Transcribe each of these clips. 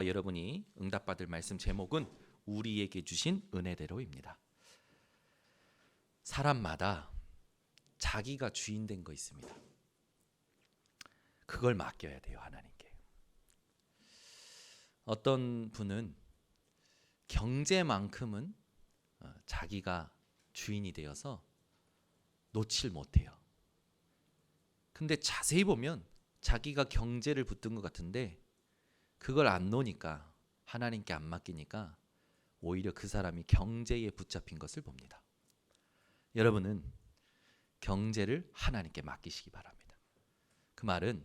여러분이 응답받을 말씀 제목은 우리에게 주신 은혜대로입니다. 사람마다 자기가 주인 된 거 있습니다. 그걸 맡겨야 돼요, 하나님께. 어떤 분은 경제만큼은 자기가 주인이 되어서 놓칠 못해요. 근데 자세히 보면 자기가 경제를 붙든 것 같은데 그걸 안 놓으니까, 하나님께 안 맡기니까 오히려 그 사람이 경제에 붙잡힌 것을 봅니다. 여러분은 경제를 하나님께 맡기시기 바랍니다. 그 말은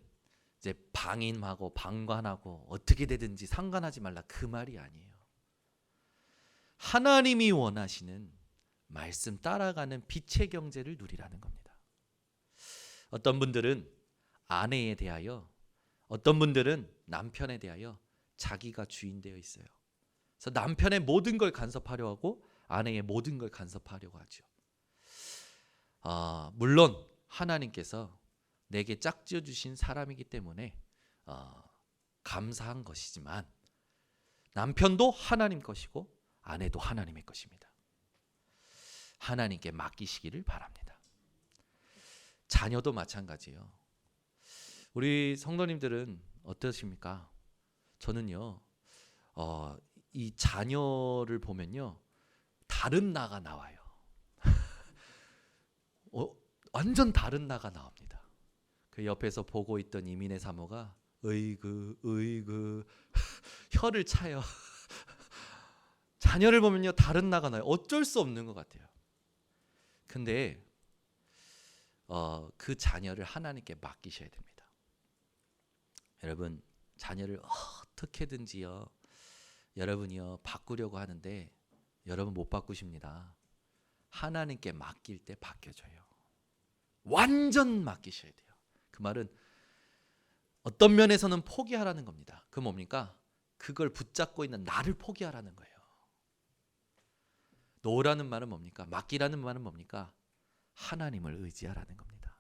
이제 방임하고 방관하고 어떻게 되든지 상관하지 말라, 그 말이 아니에요. 하나님이 원하시는 말씀 따라가는 빛의 경제를 누리라는 겁니다. 어떤 분들은 아내에 대하여, 어떤 분들은 남편에 대하여 자기가 주인 되어 있어요. 그래서 남편의 모든 걸 간섭하려 하고 아내의 모든 걸 간섭하려고 하죠. 물론 하나님께서 내게 짝지어 주신 사람이기 때문에 감사한 것이지만, 남편도 하나님 것이고 아내도 하나님의 것입니다. 하나님께 맡기시기를 바랍니다. 자녀도 마찬가지예요. 우리 성도님들은 어떠십니까? 저는요, 이 자녀를 보면요, 다른 나가 나와요. 완전 다른 나가 나옵니다. 그 옆에서 보고 있던 이민의 사모가 으이그 혀를 차요. 자녀를 보면요, 다른 나가 나요. 어쩔 수 없는 것 같아요. 근데 그 자녀를 하나님께 맡기셔야 됩니다. 여러분, 자녀를 어떻게든지요, 여러분이요 바꾸려고 하는데 여러분 못 바꾸십니다. 하나님께 맡길 때 바뀌어져요. 완전 맡기셔야 돼요. 그 말은 어떤 면에서는 포기하라는 겁니다. 그 뭡니까? 그걸 붙잡고 있는 나를 포기하라는 거예요. 놓으라는 말은 뭡니까? 맡기라는 말은 뭡니까? 하나님을 의지하라는 겁니다.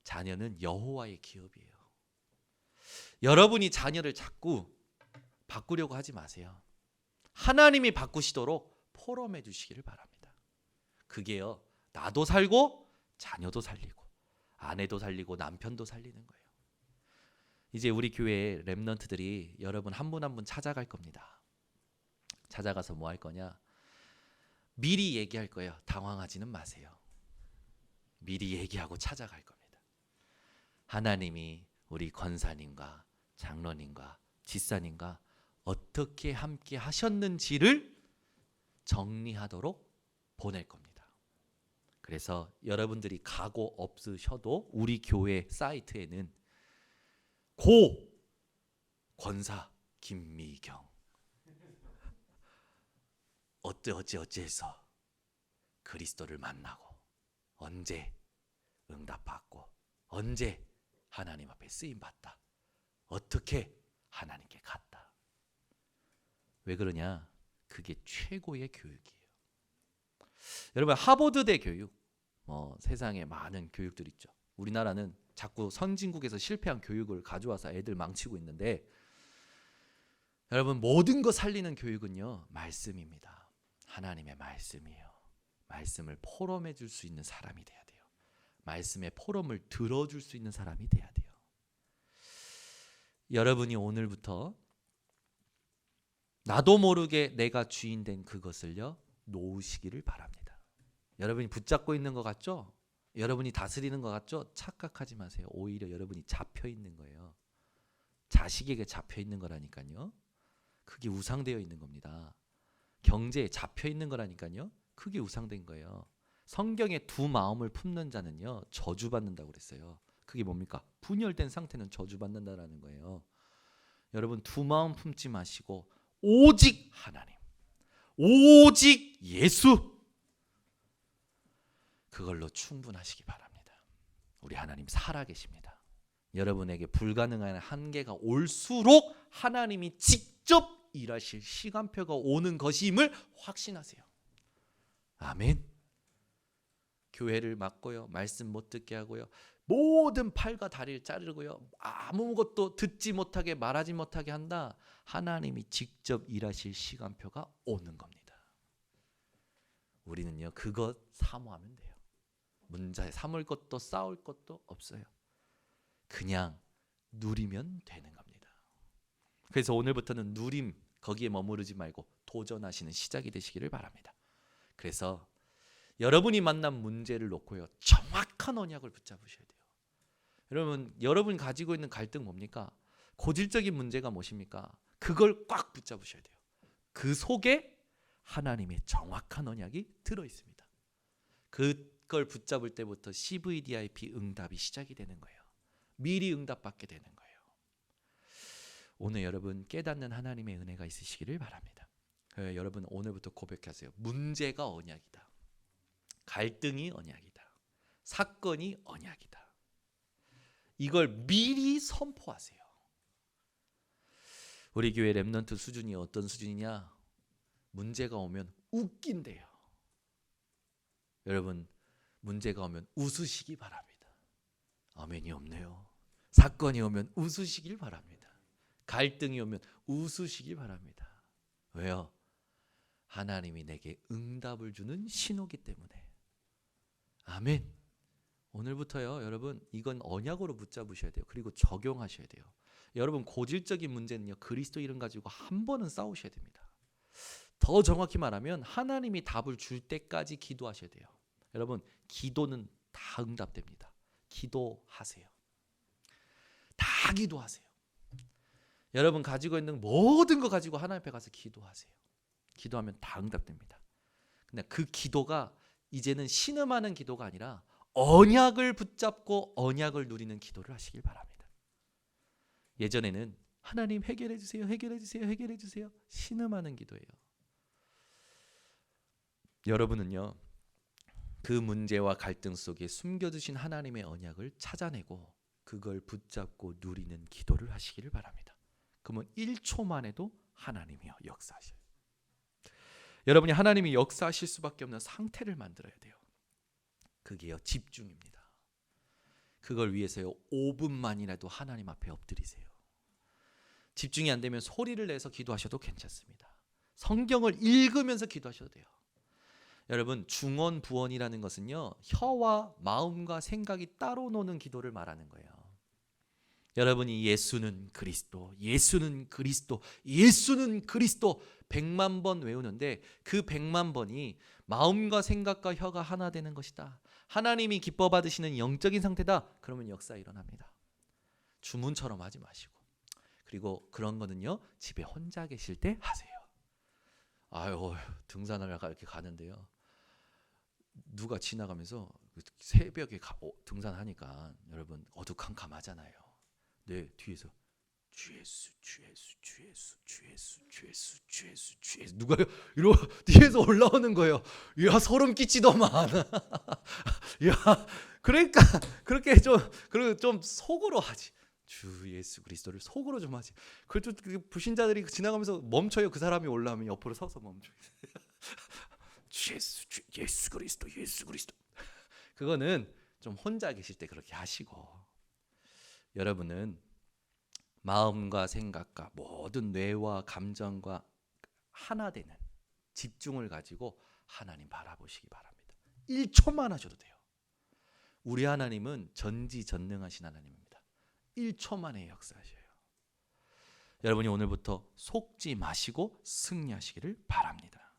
자녀는 여호와의 기업이에요. 여러분이 자녀를 자꾸 바꾸려고 하지 마세요. 하나님이 바꾸시도록 포럼해 주시기를 바랍니다. 그게요, 나도 살고 자녀도 살리고 아내도 살리고 남편도 살리는 거예요. 이제 우리 교회 렘넌트들이 여러분 한 분 한 분 찾아갈 겁니다. 찾아가서 뭐 할 거냐? 미리 얘기할 거예요. 당황하지는 마세요. 미리 얘기하고 찾아갈 겁니다. 하나님이 우리 권사님과 장로님과 집사님과 어떻게 함께 하셨는지를 정리하도록 보낼 겁니다. 그래서 여러분들이 각오 없으셔도 우리 교회 사이트에는 고 권사 김미경 어찌해서 그리스도를 만나고, 언제 응답받고, 언제 하나님 앞에 쓰임받다, 어떻게 하나님께 갔다. 왜 그러냐? 그게 최고의 교육이에요. 여러분, 하버드대 교육, 세상에 많은 교육들 있죠. 우리나라는 자꾸 선진국에서 실패한 교육을 가져와서 애들 망치고 있는데, 여러분, 모든 거 살리는 교육은요, 말씀입니다. 하나님의 말씀이에요. 말씀을 포럼해 줄 수 있는 사람이 돼야 돼요. 말씀의 포럼을 들어줄 수 있는 사람이 돼야 돼요. 여러분이 오늘부터 나도 모르게 내가 주인 된 그것을요, 놓으시기를 바랍니다. 여러분이 붙잡고 있는 것 같죠? 여러분이 다스리는 것 같죠? 착각하지 마세요. 오히려 여러분이 잡혀 있는 거예요. 자식에게 잡혀 있는 거라니까요. 그게 우상되어 있는 겁니다. 경제에 잡혀 있는 거라니까요. 그게 우상된 거예요. 성경에 두 마음을 품는 자는요, 저주받는다고 그랬어요. 그게 뭡니까? 분열된 상태는 저주받는다라는 거예요. 여러분, 두 마음 품지 마시고 오직 하나님, 오직 예수, 그걸로 충분하시기 바랍니다. 우리 하나님 살아계십니다. 여러분에게 불가능한 한계가 올수록 하나님이 직접 일하실 시간표가 오는 것임을 확신하세요. 아멘. 교회를 막고요, 말씀 못 듣게 하고요, 모든 팔과 다리를 자르고요. 아무것도 듣지 못하게 말하지 못하게 한다. 하나님이 직접 일하실 시간표가 오는 겁니다. 우리는요 그것 사모하면 돼요. 문제 삼을 것도 싸울 것도 없어요. 그냥 누리면 되는 겁니다. 그래서 오늘부터는 누림 거기에 머무르지 말고 도전하시는 시작이 되시기를 바랍니다. 그래서 여러분이 만난 문제를 놓고요 정확한 언약을 붙잡으셔야 돼요. 여러분 가지고 있는 갈등 뭡니까? 고질적인 문제가 무엇입니까? 그걸 꽉 붙잡으셔야 돼요. 그 속에 하나님의 정확한 언약이 들어 있습니다. 그걸 붙잡을 때부터 CVDIP 응답이 시작이 되는 거예요. 미리 응답받게 되는 거예요. 오늘 여러분 깨닫는 하나님의 은혜가 있으시기를 바랍니다. 여러분 오늘부터 고백하세요. 문제가 언약이다. 갈등이 언약이다. 사건이 언약이다. 이걸 미리 선포하세요. 우리 교회 렘넌트 수준이 어떤 수준이냐? 문제가 오면 웃긴대요. 여러분 문제가 오면 웃으시기 바랍니다. 아멘이 없네요. 사건이 오면 웃으시길 바랍니다. 갈등이 오면 웃으시길 바랍니다. 왜요? 하나님이 내게 응답을 주는 신호기 때문에. 아멘. 오늘부터요 여러분 이건 언약으로 붙잡으셔야 돼요. 그리고 적용하셔야 돼요. 여러분 고질적인 문제는요 그리스도 이름 가지고 한 번은 싸우셔야 됩니다. 더 정확히 말하면 하나님이 답을 줄 때까지 기도하셔야 돼요. 여러분 기도는 다 응답됩니다. 기도하세요. 다 기도하세요. 여러분 가지고 있는 모든 거 가지고 하나님 앞에 가서 기도하세요. 기도하면 다 응답됩니다. 근데 그 기도가 이제는 신음하는 기도가 아니라 언약을 붙잡고 언약을 누리는 기도를 하시길 바랍니다. 예전에는 하나님 해결해 주세요. 해결해 주세요. 해결해 주세요. 신음하는 기도예요. 여러분은요. 그 문제와 갈등 속에 숨겨두신 하나님의 언약을 찾아내고 그걸 붙잡고 누리는 기도를 하시기를 바랍니다. 그러면 1초만 해도 하나님이요 역사하셔요. 여러분이 하나님이 역사하실 수밖에 없는 상태를 만들어야 돼요. 그게요 집중입니다. 그걸 위해서요 5분만이라도 하나님 앞에 엎드리세요. 집중이 안 되면 소리를 내서 기도하셔도 괜찮습니다. 성경을 읽으면서 기도하셔도 돼요. 여러분 중언부언이라는 것은요 혀와 마음과 생각이 따로 노는 기도를 말하는 거예요. 여러분이 예수는 그리스도, 예수는 그리스도, 예수는 그리스도 100만 번 외우는데 그 100만 번이 마음과 생각과 혀가 하나 되는 것이다. 하나님이 기뻐 받으시는 영적인 상태다. 그러면 역사 일어납니다. 주문처럼 하지 마시고. 그리고 그런 거는요 집에 혼자 계실 때 하세요. 아유 등산을 이렇게 가는데요. 누가 지나가면서 새벽에 등산하니까 여러분 어두컴컴하잖아요. 네 뒤에서 주 예수 주 예수 주 예수 주 예수 주 예수 주 예수 주 예수 누가 이러 뒤에서 올라오는 거예요. 야 소름 끼치더만. 야 그러니까 그렇게 좀 속으로 하지. 주 예수 그리스도를 속으로 좀 하지. 그래도 불신자들이 지나가면서 멈춰요. 그 사람이 올라오면 옆으로 서서 멈춰요. 주 예수 그리스도 예수 그리스도. 그거는 좀 혼자 계실 때 그렇게 하시고 여러분은 마음과 생각과 모든 뇌와 감정과 하나 되는 집중을 가지고 하나님 바라보시기 바랍니다. 1초만 하셔도 돼요. 우리 하나님은 전지전능하신 하나님입니다. 1초 만에 역사하셔요. 여러분이 오늘부터 속지 마시고 승리하시기를 바랍니다.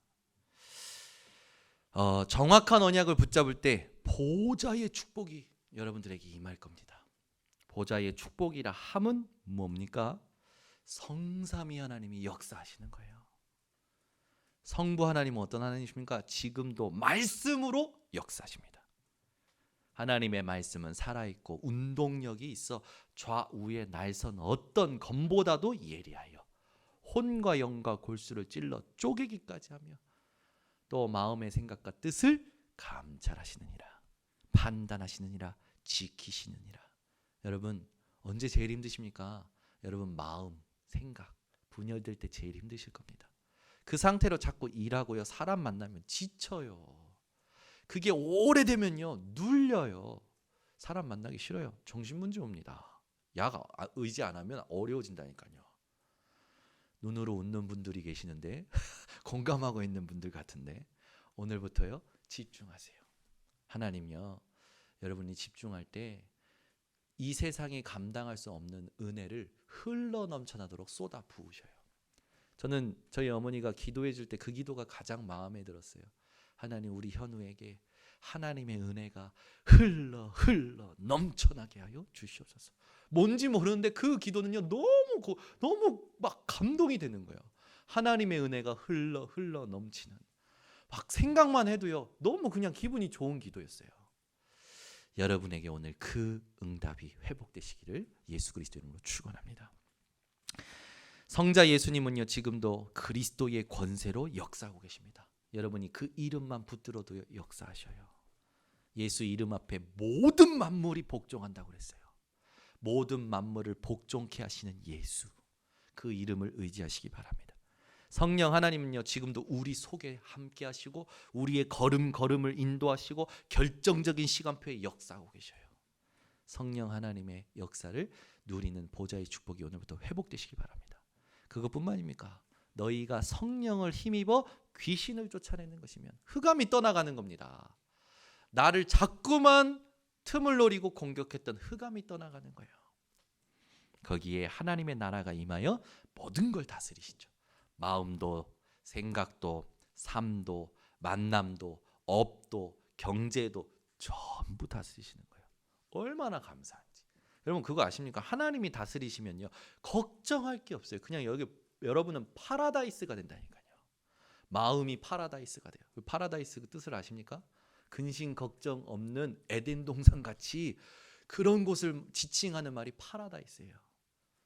정확한 언약을 붙잡을 때 보좌의 축복이 여러분들에게 임할 겁니다. 보좌의 축복이라 함은 뭡니까? 성삼위 하나님이 역사하시는 거예요. 성부 하나님은 어떤 하나님이십니까? 지금도 말씀으로 역사하십니다. 하나님의 말씀은 살아있고 운동력이 있어 좌우에 날선 어떤 검보다도 예리하여 혼과 영과 골수를 찔러 쪼개기까지 하며 또 마음의 생각과 뜻을 감찰하시느니라. 판단하시느니라. 지키시느니라. 여러분 언제 제일 힘드십니까? 여러분 마음, 생각 분열될 때 제일 힘드실 겁니다. 그 상태로 자꾸 일하고요. 사람 만나면 지쳐요. 그게 오래되면요. 눌려요. 사람 만나기 싫어요. 정신문제 옵니다. 약 의지 안 하면 어려워진다니까요. 눈으로 웃는 분들이 계시는데 공감하고 있는 분들 같은데 오늘부터요 집중하세요. 하나님요 여러분이 집중할 때 이 세상이 감당할 수 없는 은혜를 흘러 넘쳐나도록 쏟아 부으셔요. 저는 저희 어머니가 기도해 줄 때 그 기도가 가장 마음에 들었어요. 하나님 우리 현우에게 하나님의 은혜가 흘러 넘쳐나게 하여 주시옵소서. 뭔지 모르는데 그 기도는요 너무 막 감동이 되는 거예요. 하나님의 은혜가 흘러 넘치는 막 생각만 해도요 너무 그냥 기분이 좋은 기도였어요. 여러분에게 오늘 그 응답이 회복되시기를 예수 그리스도 이름으로 축원합니다. 성자 예수님은요 지금도 그리스도의 권세로 역사하고 계십니다. 여러분이 그 이름만 붙들어도 역사하셔요. 예수 이름 앞에 모든 만물이 복종한다고 그랬어요. 모든 만물을 복종케 하시는 예수, 그 이름을 의지하시기 바랍니다. 성령 하나님은요 지금도 우리 속에 함께 하시고 우리의 걸음걸음을 인도하시고 결정적인 시간표에 역사하고 계셔요. 성령 하나님의 역사를 누리는 보좌의 축복이 오늘부터 회복되시기 바랍니다. 그것뿐만입니까? 너희가 성령을 힘입어 귀신을 쫓아내는 것이면 흑암이 떠나가는 겁니다. 나를 자꾸만 틈을 노리고 공격했던 흑암이 떠나가는 거예요. 거기에 하나님의 나라가 임하여 모든 걸 다스리시죠. 마음도 생각도 삶도 만남도 업도 경제도 전부 다스리시는 거예요. 얼마나 감사한지. 여러분 그거 아십니까? 하나님이 다스리시면요 걱정할 게 없어요. 그냥 여기 여러분은 파라다이스가 된다니까요. 마음이 파라다이스가 돼요. 그 파라다이스 그 뜻을 아십니까? 근심 걱정 없는 에덴 동산 같이 그런 곳을 지칭하는 말이 파라다이스예요.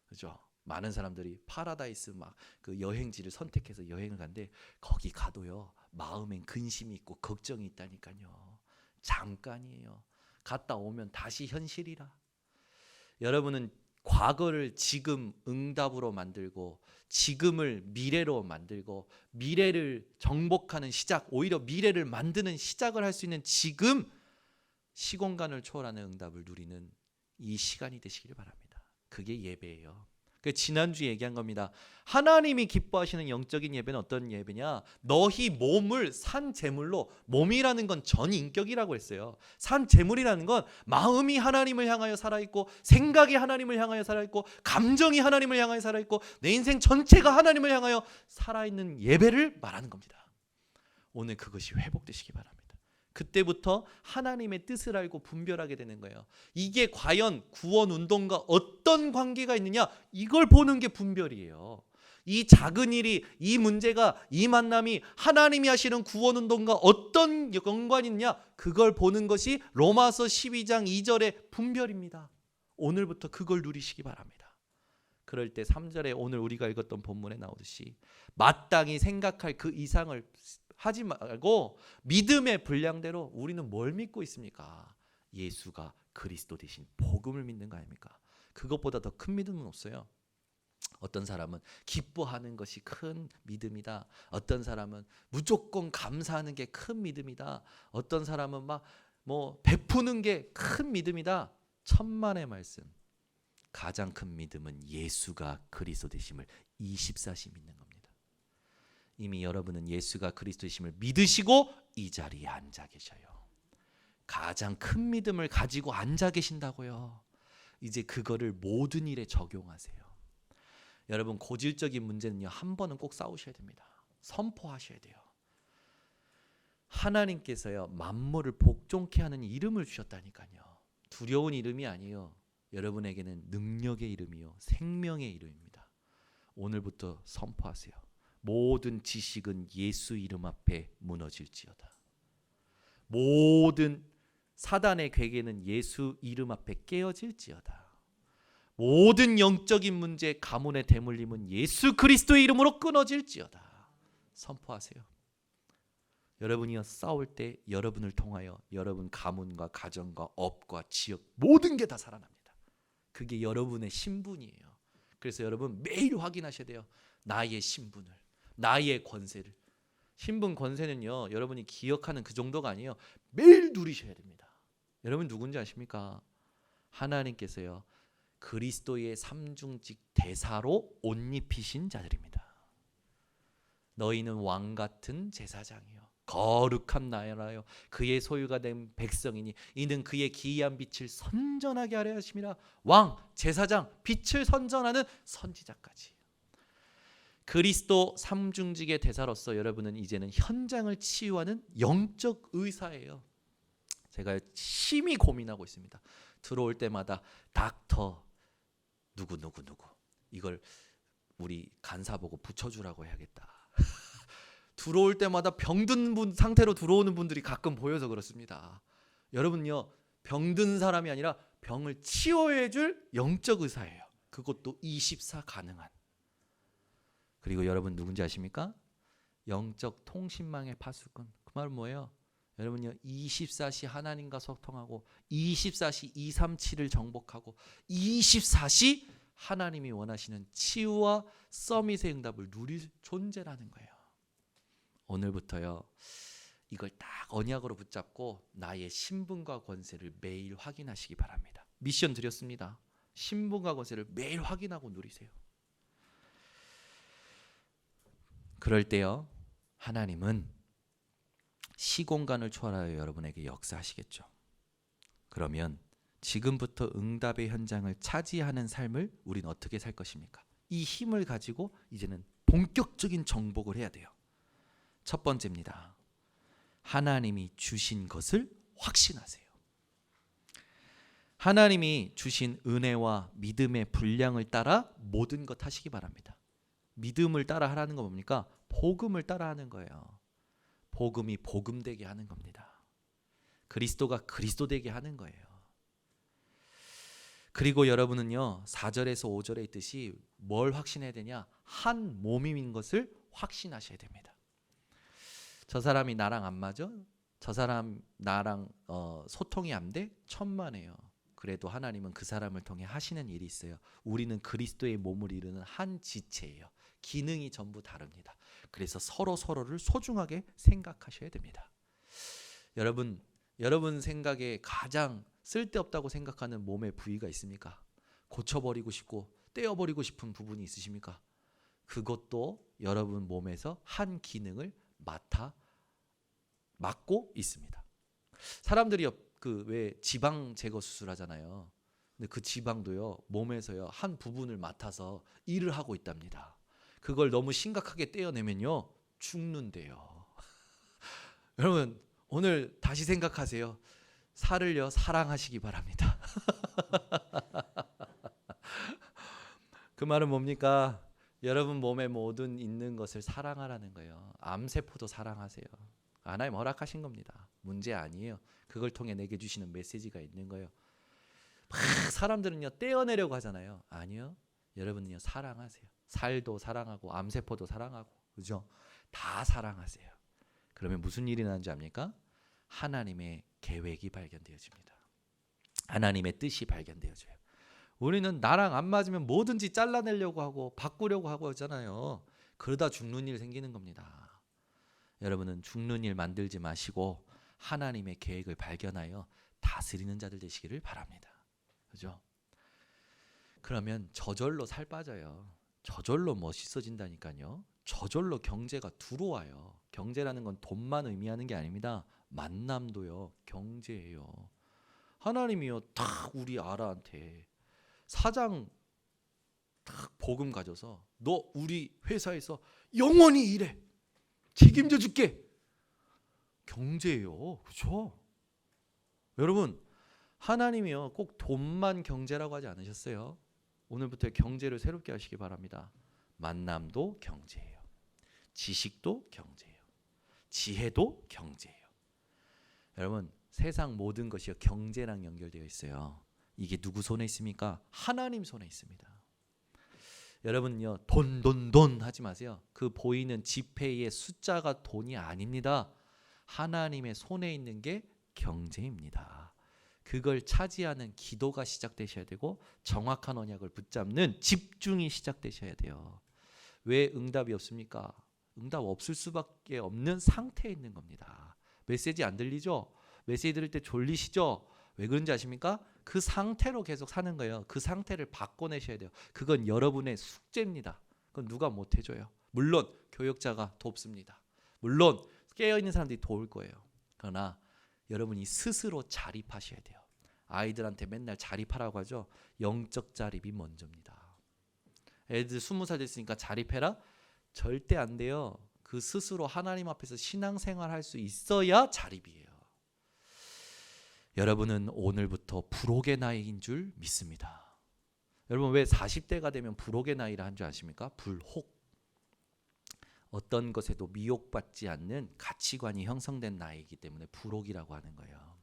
그렇죠? 많은 사람들이 파라다이스 막 그 여행지를 선택해서 여행을 간데 거기 가도요 마음엔 근심이 있고 걱정이 있다니까요. 잠깐이에요. 갔다 오면 다시 현실이라. 여러분은 과거를 지금 응답으로 만들고 지금을 미래로 만들고 미래를 정복하는 시작, 오히려 미래를 만드는 시작을 할 수 있는 지금 시공간을 초월하는 응답을 누리는 이 시간이 되시길 바랍니다. 그게 예배예요. 지난주에 얘기한 겁니다. 하나님이 기뻐하시는 영적인 예배는 어떤 예배냐? 너희 몸을 산 제물로, 몸이라는 건 전인격이라고 했어요. 산 제물이라는 건 마음이 하나님을 향하여 살아있고 생각이 하나님을 향하여 살아있고 감정이 하나님을 향하여 살아있고 내 인생 전체가 하나님을 향하여 살아있는 예배를 말하는 겁니다. 오늘 그것이 회복되시기 바랍니다. 그때부터 하나님의 뜻을 알고 분별하게 되는 거예요. 이게 과연 구원운동과 어떤 관계가 있느냐? 이걸 보는 게 분별이에요. 이 작은 일이, 이 문제가, 이 만남이 하나님이 하시는 구원운동과 어떤 연관이 있느냐? 그걸 보는 것이 로마서 12장 2절의 분별입니다. 오늘부터 그걸 누리시기 바랍니다. 그럴 때 3절에 오늘 우리가 읽었던 본문에 나오듯이 마땅히 생각할 그 이상을 하지 말고 믿음의 분량대로 우리는 뭘 믿고 있습니까? 예수가 그리스도 되신 복음을 믿는 거 아닙니까? 그것보다 더 큰 믿음은 없어요. 어떤 사람은 기뻐하는 것이 큰 믿음이다. 어떤 사람은 무조건 감사하는 게 큰 믿음이다. 어떤 사람은 막 베푸는 게 큰 믿음이다. 천만의 말씀. 가장 큰 믿음은 예수가 그리스도 되심을 24시 믿는 겁니다. 이미 여러분은 예수가 그리스도이심을 믿으시고 이 자리에 앉아 계셔요. 가장 큰 믿음을 가지고 앉아 계신다고요. 이제 그거를 모든 일에 적용하세요. 여러분 고질적인 문제는요 한 번은 꼭 싸우셔야 됩니다. 선포하셔야 돼요. 하나님께서요 만물을 복종케 하는 이름을 주셨다니까요. 두려운 이름이 아니에요. 여러분에게는 능력의 이름이요 생명의 이름입니다. 오늘부터 선포하세요. 모든 지식은 예수 이름 앞에 무너질지어다. 모든 사단의 괴계는 예수 이름 앞에 깨어질지어다. 모든 영적인 문제, 가문의 대물림은 예수 그리스도의 이름으로 끊어질지어다. 선포하세요. 여러분이요 싸울 때 여러분을 통하여 여러분 가문과 가정과 업과 지역 모든 게 다 살아납니다. 그게 여러분의 신분이에요. 그래서 여러분 매일 확인하셔야 돼요. 나의 신분을, 나의 권세를. 신분 권세는요 여러분이 기억하는 그 정도가 아니에요. 매일 누리셔야 됩니다. 여러분 누군지 아십니까? 하나님께서요 그리스도의 삼중직 대사로 옷 입히신 자들입니다. 너희는 왕 같은 제사장이요 거룩한 나라요 그의 소유가 된 백성이니 이는 그의 기이한 빛을 선전하게 하려 하심이라. 왕, 제사장, 빛을 선전하는 선지자까지. 그리스도 삼중직의 대사로서 여러분은 이제는 현장을 치유하는 영적 의사예요. 제가 심히 고민하고 있습니다. 들어올 때마다 닥터 누구 이걸 우리 간사 보고 붙여주라고 해야겠다. 들어올 때마다 병든 분 상태로 들어오는 분들이 가끔 보여서 그렇습니다. 여러분요 병든 사람이 아니라 병을 치유해줄 영적 의사예요. 그것도 24 가능한. 그리고 여러분 누군지 아십니까? 영적 통신망의 파수꾼. 그 말은 뭐예요? 여러분요 24시 하나님과 소통하고 24시 237을 정복하고 24시 하나님이 원하시는 치유와 서밋의 응답을 누릴 존재라는 거예요. 오늘부터요 이걸 딱 언약으로 붙잡고 나의 신분과 권세를 매일 확인하시기 바랍니다. 미션 드렸습니다. 신분과 권세를 매일 확인하고 누리세요. 그럴 때요 하나님은 시공간을 초월하여 여러분에게 역사하시겠죠. 그러면 지금부터 응답의 현장을 차지하는 삶을 우린 어떻게 살 것입니까? 이 힘을 가지고 이제는 본격적인 정복을 해야 돼요. 첫 번째입니다. 하나님이 주신 것을 확신하세요. 하나님이 주신 은혜와 믿음의 분량을 따라 모든 것 하시기 바랍니다. 믿음을 따라 하라는 거 뭡니까? 복음을 따라 하는 거예요. 복음이 복음되게 하는 겁니다. 그리스도가 그리스도 되게 하는 거예요. 그리고 여러분은요 4절에서 5절에 있듯이 뭘 확신해야 되냐? 한 몸인 것을 확신하셔야 됩니다. 저 사람이 나랑 안 맞아? 저 사람 나랑 소통이 안 돼? 천만에요. 그래도 하나님은 그 사람을 통해 하시는 일이 있어요. 우리는 그리스도의 몸을 이루는 한 지체예요. 기능이 전부 다릅니다. 그래서 서로를 소중하게 생각하셔야 됩니다. 여러분 생각에 가장 쓸데없다고 생각하는 몸의 부위가 있습니까? 고쳐버리고 싶고 떼어버리고 싶은 부분이 있으십니까? 그것도 여러분 몸에서 한 기능을 맡고 있습니다. 사람들이 그 왜 지방 제거 수술하잖아요. 근데 그 지방도요 몸에서요 한 부분을 맡아서 일을 하고 있답니다. 그걸 너무 심각하게 떼어내면요 죽는데요. 여러분 오늘 다시 생각하세요. 살을요 사랑하시기 바랍니다. 그 말은 뭡니까? 여러분 몸에 모든 있는 것을 사랑하라는 거예요. 암세포도 사랑하세요. 하나님 허락하신 겁니다. 문제 아니에요. 그걸 통해 내게 주시는 메시지가 있는 거예요. 막 사람들은요 떼어내려고 하잖아요. 아니요. 여러분은요 사랑하세요. 살도 사랑하고 암세포도 사랑하고 그죠? 다 사랑하세요. 그러면 무슨 일이 나는지 압니까? 하나님의 계획이 발견되어집니다. 하나님의 뜻이 발견되어져요. 우리는 나랑 안 맞으면 뭐든지 잘라내려고 하고 바꾸려고 하고 하잖아요. 그러다 죽는 일 생기는 겁니다. 여러분은 죽는 일 만들지 마시고 하나님의 계획을 발견하여 다스리는 자들 되시기를 바랍니다. 그죠? 그러면 저절로 살 빠져요. 저절로 멋있어진다니까요. 저절로 경제가 들어와요. 경제라는 건 돈만 의미하는 게 아닙니다. 만남도요. 경제예요. 하나님이요. 딱 우리 아라한테 사장 딱 복음 가져서 너 우리 회사에서 영원히 일해. 책임져 줄게. 경제예요. 그렇죠? 여러분 하나님이요. 꼭 돈만 경제라고 하지 않으셨어요. 오늘부터 경제를 새롭게 하시기 바랍니다. 만남도 경제예요. 지식도 경제예요. 지혜도 경제예요. 여러분 세상 모든 것이 경제랑 연결되어 있어요. 이게 누구 손에 있습니까? 하나님 손에 있습니다. 여러분요 돈 하지 마세요. 그 보이는 지폐의 숫자가 돈이 아닙니다. 하나님의 손에 있는 게 경제입니다. 그걸 차지하는 기도가 시작되셔야 되고 정확한 언약을 붙잡는 집중이 시작되셔야 돼요. 왜 응답이 없습니까? 응답 없을 수밖에 없는 상태에 있는 겁니다. 메시지 안 들리죠? 메시지 들을 때 졸리시죠? 왜 그런지 아십니까? 그 상태로 계속 사는 거예요. 그 상태를 바꿔내셔야 돼요. 그건 여러분의 숙제입니다. 그건 누가 못 해줘요. 물론 교역자가 돕습니다. 물론 깨어있는 사람들이 도울 거예요. 그러나 여러분이 스스로 자립하셔야 돼요. 아이들한테 맨날 자립하라고 하죠. 영적 자립이 먼저입니다. 애들 20살 됐으니까 자립해라? 절대 안 돼요. 그 스스로 하나님 앞에서 신앙생활 할 수 있어야 자립이에요. 여러분은 오늘부터 불혹의 나이인 줄 믿습니다. 여러분 왜 40대가 되면 불혹의 나이라 한 줄 아십니까? 불혹. 어떤 것에도 미혹받지 않는 가치관이 형성된 나이이기 때문에 불혹이라고 하는 거예요.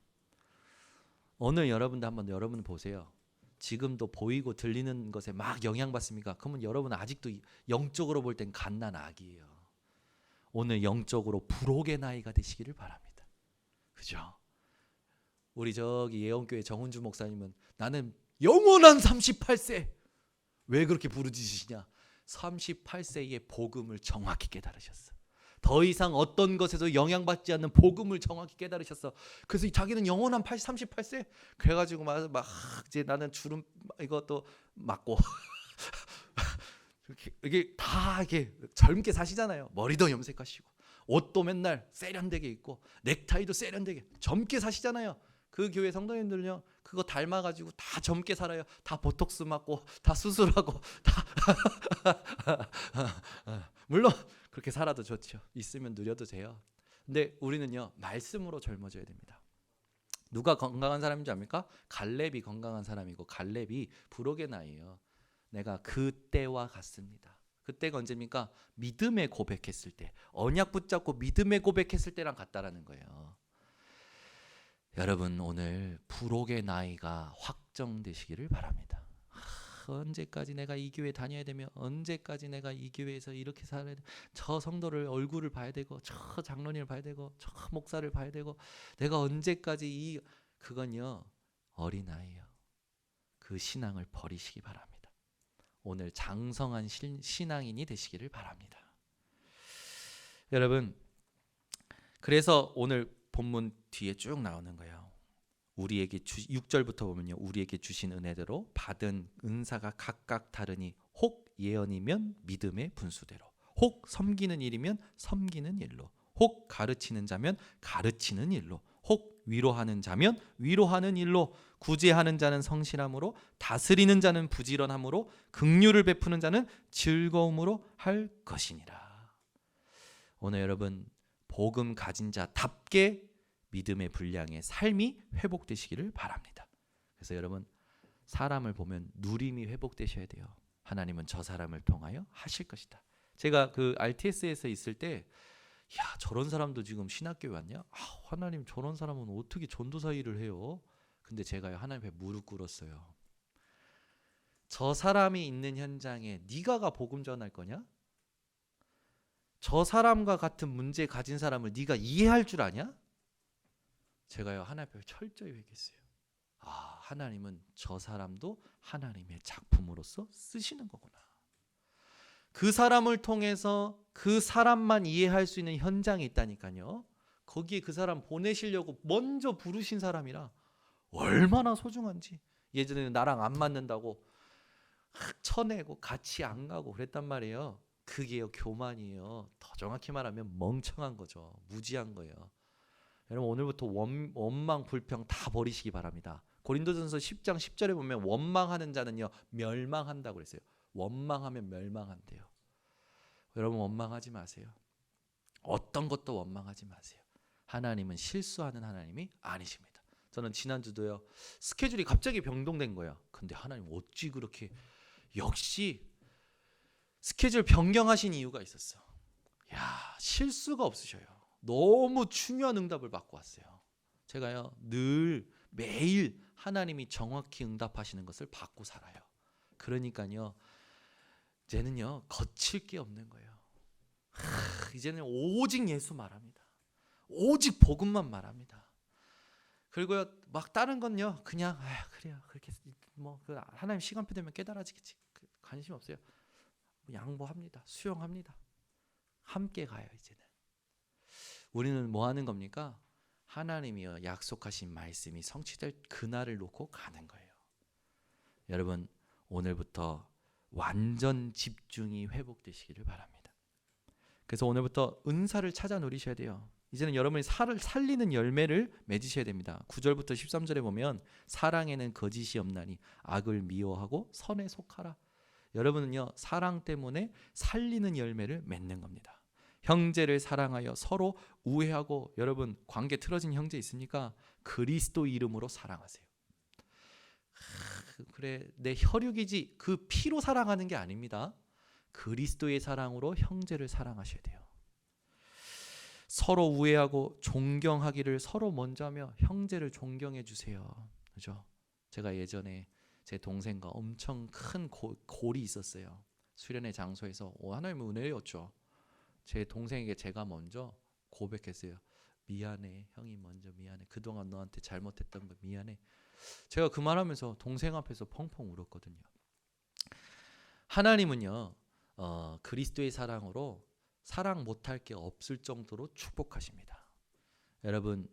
오늘 여러분도 한번 여러분 보세요. 지금도 보이고 들리는 것에 막 영향받습니까? 그러면 여러분은 아직도 영적으로 볼 땐 갓난 아기예요. 오늘 영적으로 불혹의 나이가 되시기를 바랍니다. 그죠? 우리 저기 예언교회 정은주 목사님은 나는 영원한 38세. 왜 그렇게 부르짖으시냐? 38세의 복음을 정확히 깨달으셨어. 더 이상 어떤 것에도 영향받지 않는 복음을 정확히 깨달으셨어. 그래서 자기는 영원한 38세. 그래가지고 막 이제 나는 주름 이것도 맞고 이게 다 이렇게 젊게 사시잖아요. 머리도 염색하시고 옷도 맨날 세련되게 입고 넥타이도 세련되게 젊게 사시잖아요. 그 교회 성도님들은요 그거 닮아가지고 다 젊게 살아요. 다 보톡스 맞고 다 수술하고 다 물론 그렇게 살아도 좋죠. 있으면 누려도 돼요. 근데 우리는요 말씀으로 젊어져야 됩니다. 누가 건강한 사람인 줄 압니까? 갈렙이 건강한 사람이고 갈렙이 불혹의 나이에요. 내가 그때와 같습니다. 그때가 언제입니까? 믿음의 고백했을 때, 언약 붙잡고 믿음의 고백했을 때랑 같다라는 거예요. 여러분 오늘 불혹의 나이가 확정되시기를 바랍니다. 언제까지 내가 이 교회 다녀야 되며 언제까지 내가 이 교회에서 이렇게 살아야 돼. 저 성도를 얼굴을 봐야 되고 저 장로님을 봐야 되고 저 목사를 봐야 되고 내가 언제까지 그건요 어린아이예요. 그 신앙을 버리시기 바랍니다. 오늘 장성한 신앙인이 되시기를 바랍니다. 여러분 그래서 오늘 본문 뒤에 쭉 나오는 거예요. 우리에게 6절부터 보면요. 우리에게 주신 은혜대로 받은 은사가 각각 다르니 혹 예언이면 믿음의 분수대로 혹 섬기는 일이면 섬기는 일로 혹 가르치는 자면 가르치는 일로 혹 위로하는 자면 위로하는 일로 구제하는 자는 성실함으로 다스리는 자는 부지런함으로 긍휼을 베푸는 자는 즐거움으로 할 것이니라. 오늘 여러분 복음 가진 자답게 믿음의 분량의 삶이 회복되시기를 바랍니다. 그래서 여러분 사람을 보면 누림이 회복되셔야 돼요. 하나님은 저 사람을 통하여 하실 것이다. 제가 그 RTS에서 있을 때 야 저런 사람도 지금 신학교에 왔냐? 하나님 저런 사람은 어떻게 전도사 일을 해요? 근데 제가요 하나님 앞에 무릎 꿇었어요. 저 사람이 있는 현장에 네가 가 복음 전할 거냐? 저 사람과 같은 문제 가진 사람을 네가 이해할 줄 아냐? 제가요 하나님 앞에 철저히 회개했어요. 하나님은 저 사람도 하나님의 작품으로서 쓰시는 거구나. 그 사람을 통해서 그 사람만 이해할 수 있는 현장이 있다니까요. 거기에 그 사람 보내시려고 먼저 부르신 사람이라 얼마나 소중한지. 예전에는 나랑 안 맞는다고 쳐내고 같이 안 가고 그랬단 말이에요. 그게요 교만이에요. 더 정확히 말하면 멍청한 거죠. 무지한 거예요. 여러분 오늘부터 원망 불평 다 버리시기 바랍니다. 고린도전서 10장 10절에 보면 원망하는 자는요 멸망한다고 그랬어요. 원망하면 멸망한대요. 여러분 원망하지 마세요. 어떤 것도 원망하지 마세요. 하나님은 실수하는 하나님이 아니십니다. 저는 지난주도요 스케줄이 갑자기 변동된 거예요. 근데 하나님 어찌 그렇게 역시 스케줄 변경하신 이유가 있었어. 실수가 없으셔요. 너무 중요한 응답을 받고 왔어요. 제가요 늘 매일 하나님이 정확히 응답하시는 것을 받고 살아요. 그러니까요 이제는요 거칠 게 없는 거예요. 이제는 오직 예수 말합니다. 오직 복음만 말합니다. 그리고요 막 다른 건요 그냥 그래요 그렇게 뭐 그 하나님 시간표 되면 깨달아지겠지. 관심 없어요. 양보합니다. 수용합니다. 함께 가요. 이제는 우리는 뭐 하는 겁니까? 하나님이여 약속하신 말씀이 성취될 그날을 놓고 가는 거예요. 여러분 오늘부터 완전 집중이 회복되시기를 바랍니다. 그래서 오늘부터 은사를 찾아 누리셔야 돼요. 이제는 여러분이 살을 살리는 열매를 맺으셔야 됩니다. 9절부터 13절에 보면 사랑에는 거짓이 없나니 악을 미워하고 선에 속하라. 여러분은요 사랑 때문에 살리는 열매를 맺는 겁니다. 형제를 사랑하여 서로 우애하고, 여러분 관계 틀어진 형제 있습니까? 그리스도 이름으로 사랑하세요. 그래 내 혈육이지 그 피로 사랑하는 게 아닙니다. 그리스도의 사랑으로 형제를 사랑하셔야 돼요. 서로 우애하고 존경하기를 서로 먼저 하며 형제를 존경해 주세요. 그죠? 제가 예전에 제 동생과 엄청 큰 골이 있었어요. 수련회 장소에서 하나님의 은혜였죠. 제 동생에게 제가 먼저 고백했어요. 미안해 형이 먼저 미안해. 그동안 너한테 잘못했던 거 미안해. 제가 그 말하면서 동생 앞에서 펑펑 울었거든요. 하나님은요 그리스도의 사랑으로 사랑 못할 게 없을 정도로 축복하십니다. 여러분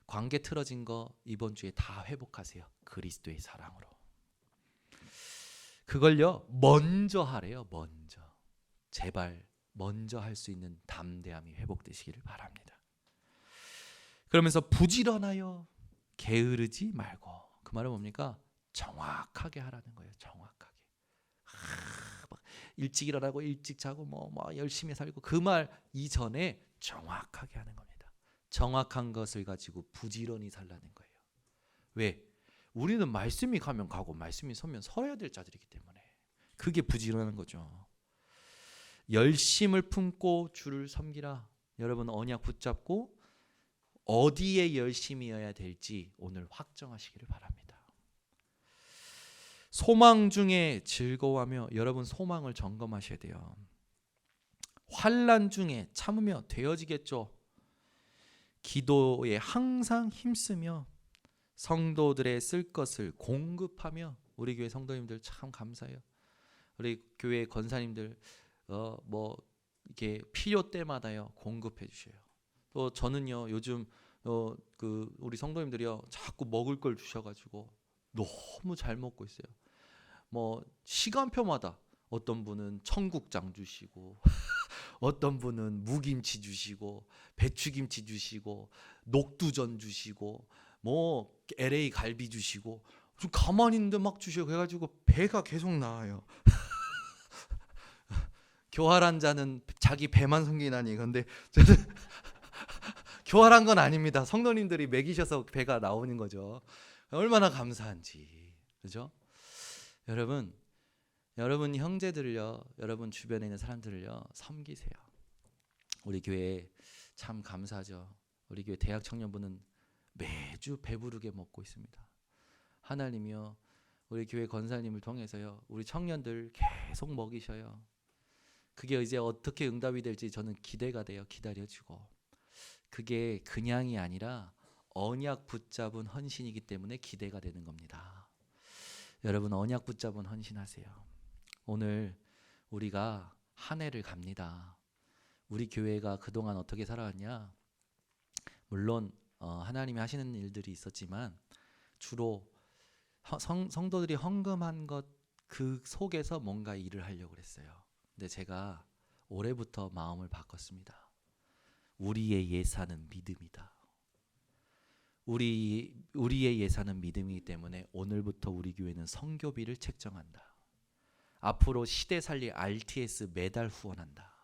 관계 틀어진 거 이번 주에 다 회복하세요. 그리스도의 사랑으로. 그걸요 먼저 하래요. 먼저. 제발 먼저 할 수 있는 담대함이 회복되시기를 바랍니다. 그러면서 부지런하여 게으르지 말고. 그 말은 뭡니까? 정확하게 하라는 거예요. 정확하게. 막 일찍 일어나고 일찍 자고 뭐 열심히 살고 그 말 이전에 정확하게 하는 겁니다. 정확한 것을 가지고 부지런히 살라는 거예요. 왜? 우리는 말씀이 가면 가고 말씀이 서면 서야 될 자들이기 때문에 그게 부지런한 거죠. 열심을 품고 주를 섬기라. 여러분 언약 붙잡고 어디에 열심이어야 될지 오늘 확정하시기를 바랍니다. 소망 중에 즐거워하며. 여러분 소망을 점검하셔야 돼요. 환난 중에 참으며 되어지겠죠. 기도에 항상 힘쓰며 성도들의 쓸 것을 공급하며. 우리 교회 성도님들 참 감사해요. 우리 교회 권사님들 이렇게 필요 때마다요 공급해 주셔요. 또 저는요 요즘 우리 성도님들이요 자꾸 먹을 걸 주셔가지고 너무 잘 먹고 있어요. 뭐 시간표마다 어떤 분은 청국장 주시고 어떤 분은 무김치 주시고 배추김치 주시고 녹두전 주시고 뭐 LA 갈비 주시고 좀 가만히 있는데 막 주셔. 그래가지고 배가 계속 나와요. 교활한 자는 자기 배만 섬기나니. 근데 저는 교활한 건 아닙니다. 성도님들이 먹이셔서 배가 나오는 거죠. 얼마나 감사한지. 그죠? 여러분 형제들을요, 여러분 주변에 있는 사람들을요 섬기세요. 우리 교회 참 감사하죠. 우리 교회 대학 청년부는 매주 배부르게 먹고 있습니다. 하나님이요 우리 교회 권사님을 통해서요 우리 청년들 계속 먹이셔요. 그게 이제 어떻게 응답이 될지 저는 기대가 돼요. 기다려주고. 그게 그냥이 아니라 언약 붙잡은 헌신이기 때문에 기대가 되는 겁니다. 여러분 언약 붙잡은 헌신하세요. 오늘 우리가 한 해를 갑니다. 우리 교회가 그동안 어떻게 살아왔냐? 물론 하나님이 하시는 일들이 있었지만 주로 성도들이 헌금한 것 그 속에서 뭔가 일을 하려고 그랬어요. 근데 제가 올해부터 마음을 바꿨습니다. 우리의 예산은 믿음이다. 우리의 예산은 믿음이기 때문에 오늘부터 우리 교회는 선교비를 책정한다. 앞으로 시대 살릴 RTS 매달 후원한다.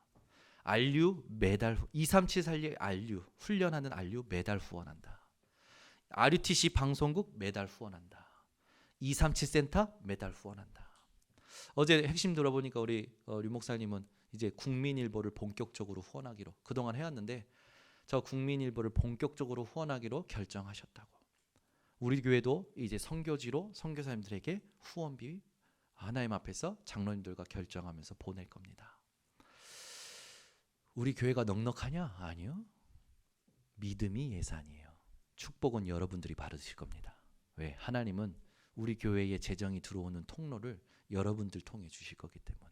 RU 매달 237 살릴 RU 훈련하는 RU 매달 후원한다. RUTC 방송국 매달 후원한다. 237 센터 매달 후원한다. 어제 핵심 들어보니까 우리 류 목사님은 이제 국민일보를 본격적으로 후원하기로 그동안 해왔는데 저 국민일보를 본격적으로 후원하기로 결정하셨다고. 우리 교회도 이제 선교지로 선교사님들에게 후원비 하나님 앞에서 장로님들과 결정하면서 보낼 겁니다. 우리 교회가 넉넉하냐? 아니요. 믿음이 예산이에요. 축복은 여러분들이 받으실 겁니다. 왜? 하나님은 우리 교회에 재정이 들어오는 통로를 여러분들 통해 주실 거기 때문에